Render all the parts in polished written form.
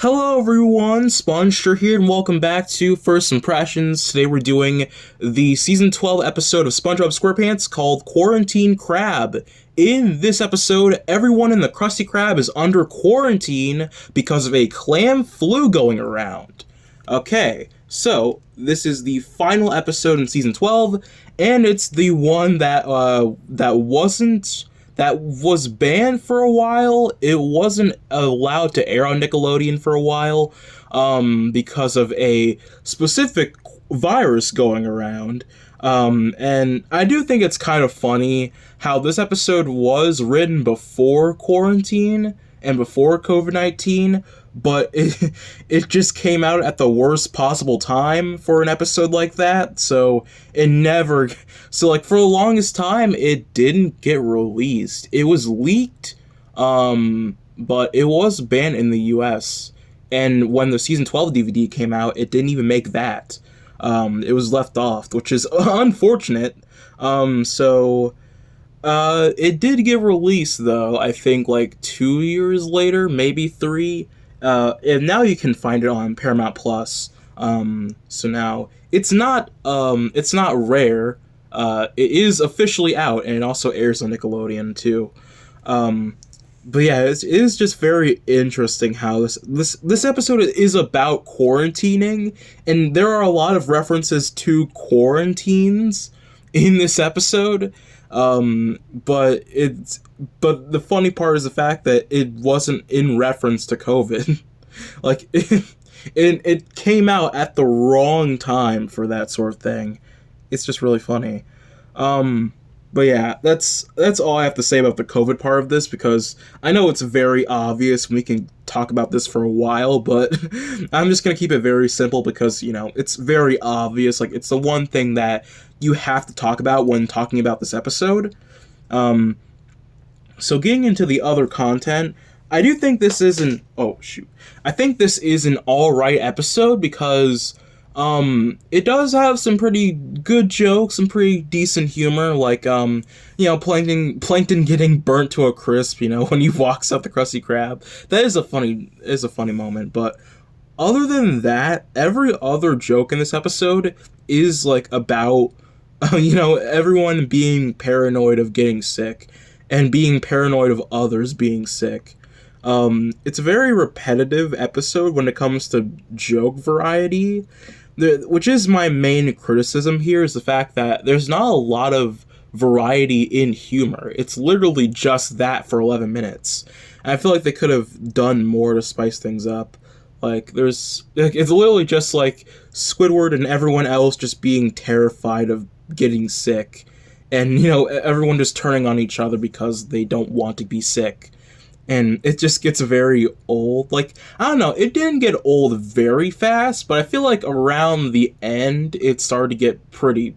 Hello everyone, spongestur here, and welcome back to First Impressions. Today we're doing the Season 12 episode of SpongeBob SquarePants called Quarantined Krab. In this episode, everyone in the Krusty Krab is under quarantine because of a clam flu going around. Okay, so this is the final episode in Season 12, and it's the one that was banned for a while. It wasn't allowed to air on Nickelodeon for a while because of a specific virus going around. And I do think it's kind of funny how this episode was written before quarantine and before COVID-19, but it just came out at the worst possible time for an episode like that, so for the longest time, it didn't get released. It was leaked, but it was banned in the US, and when the Season 12 DVD came out, it didn't even make that. It was left off, which is unfortunate. It did get released, though, I think, 2 years later, maybe 3. And now you can find it on Paramount Plus. So now it's not rare. It is officially out, and it also airs on Nickelodeon too. But yeah, it is just very interesting how this episode is about quarantining, and there are a lot of references to quarantines in this episode. But the funny part is the fact that it wasn't in reference to COVID. It came out at the wrong time for that sort of thing. It's just really funny. But yeah, that's all I have to say about the COVID part of this, because I know it's very obvious and we can talk about this for a while, but I'm just gonna keep it very simple because, it's very obvious. It's the one thing that you have to talk about when talking about this episode. So getting into the other content, I do think this is I think this is an alright episode because it does have some pretty good jokes, some pretty decent humor, Plankton getting burnt to a crisp, when he walks up the Krusty Krab. That is a funny moment, but other than that, every other joke in this episode is about everyone being paranoid of getting sick and being paranoid of others being sick. It's a very repetitive episode when it comes to joke variety, which is my main criticism here, is the fact that there's not a lot of variety in humor. It's literally just that for 11 minutes. And I feel like they could have done more to spice things up. It's literally just Squidward and everyone else just being terrified of getting sick, and everyone just turning on each other because they don't want to be sick, and it just gets very old. I don't know, it didn't get old very fast, but I feel like around the end it started to get pretty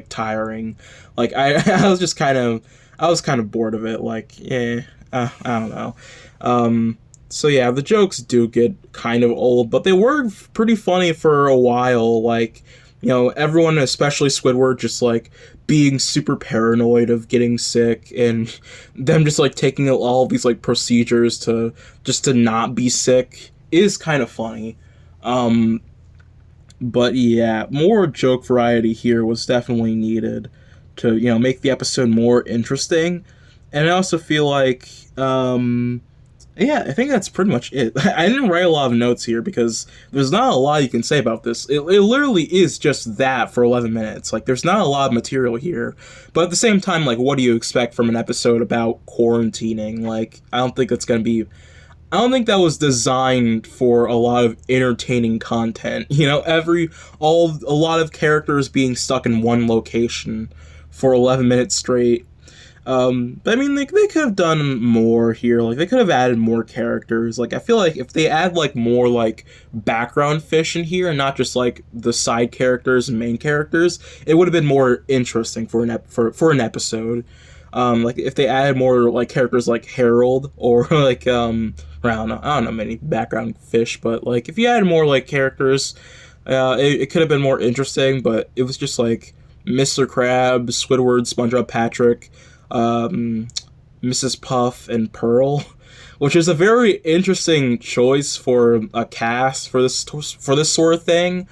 tiring. I was kind of bored of it. I don't know. So yeah, the jokes do get kind of old, but they were pretty funny for a while. Everyone, especially Squidward, just being super paranoid of getting sick, and them just taking all of these procedures to not be sick is kind of funny. But yeah, more joke variety here was definitely needed to make the episode more interesting. And I also feel yeah, I think that's pretty much it. I didn't write a lot of notes here because there's not a lot you can say about this. It literally is just that for 11 minutes. There's not a lot of material here. But at the same time, what do you expect from an episode about quarantining? I don't think that was designed for a lot of entertaining content. A lot of characters being stuck in one location for 11 minutes straight. But I mean, they could have done more here. They could have added more characters. I feel like if they add more background fish in here and not just the side characters and main characters, it would have been more interesting for an episode. If they added more characters like Harold, or I don't know many background fish, but if you added more characters, it could have been more interesting. But it was just Mr. Krab, Squidward, SpongeBob, Patrick, Mrs. Puff, and Pearl, which is a very interesting choice for a cast for this sort of thing.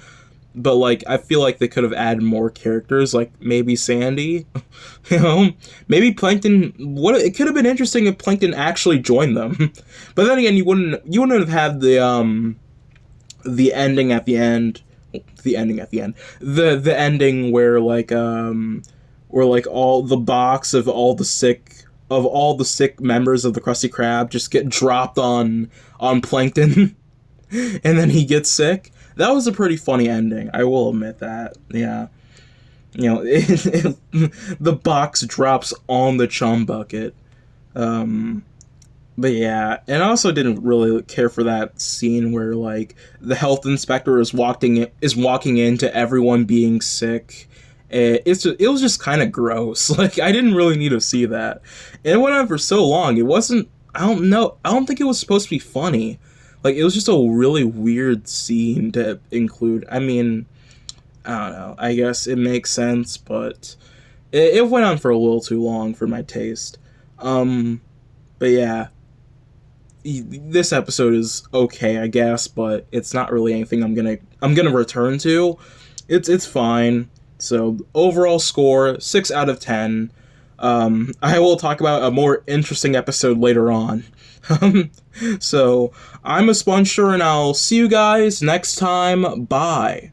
But like, I feel like they could have added more characters, like maybe Sandy, you know, maybe Plankton. It could have been interesting if Plankton actually joined them, but then again, you wouldn't have had the ending at the end, the ending where like all the box of all the sick members of the Krusty Krab just get dropped on Plankton, and then he gets sick. That was a pretty funny ending, I will admit that. Yeah. You know, the box drops on the chum bucket. But yeah, and I also didn't really care for that scene where, like, the health inspector is walking into everyone being sick. It was just kind of gross. Like, I didn't really need to see that. And it went on for so long. It wasn't, I don't know, I don't think it was supposed to be funny. Like, it was just a really weird scene to include. I mean, I don't know. I guess it makes sense, but it went on for a little too long for my taste. But yeah, this episode is okay, I guess, but it's not really anything I'm gonna return to. It's fine. So overall score 6 out of 10. I will talk about a more interesting episode later on. So, I'm a spongestur, and I'll see you guys next time. Bye.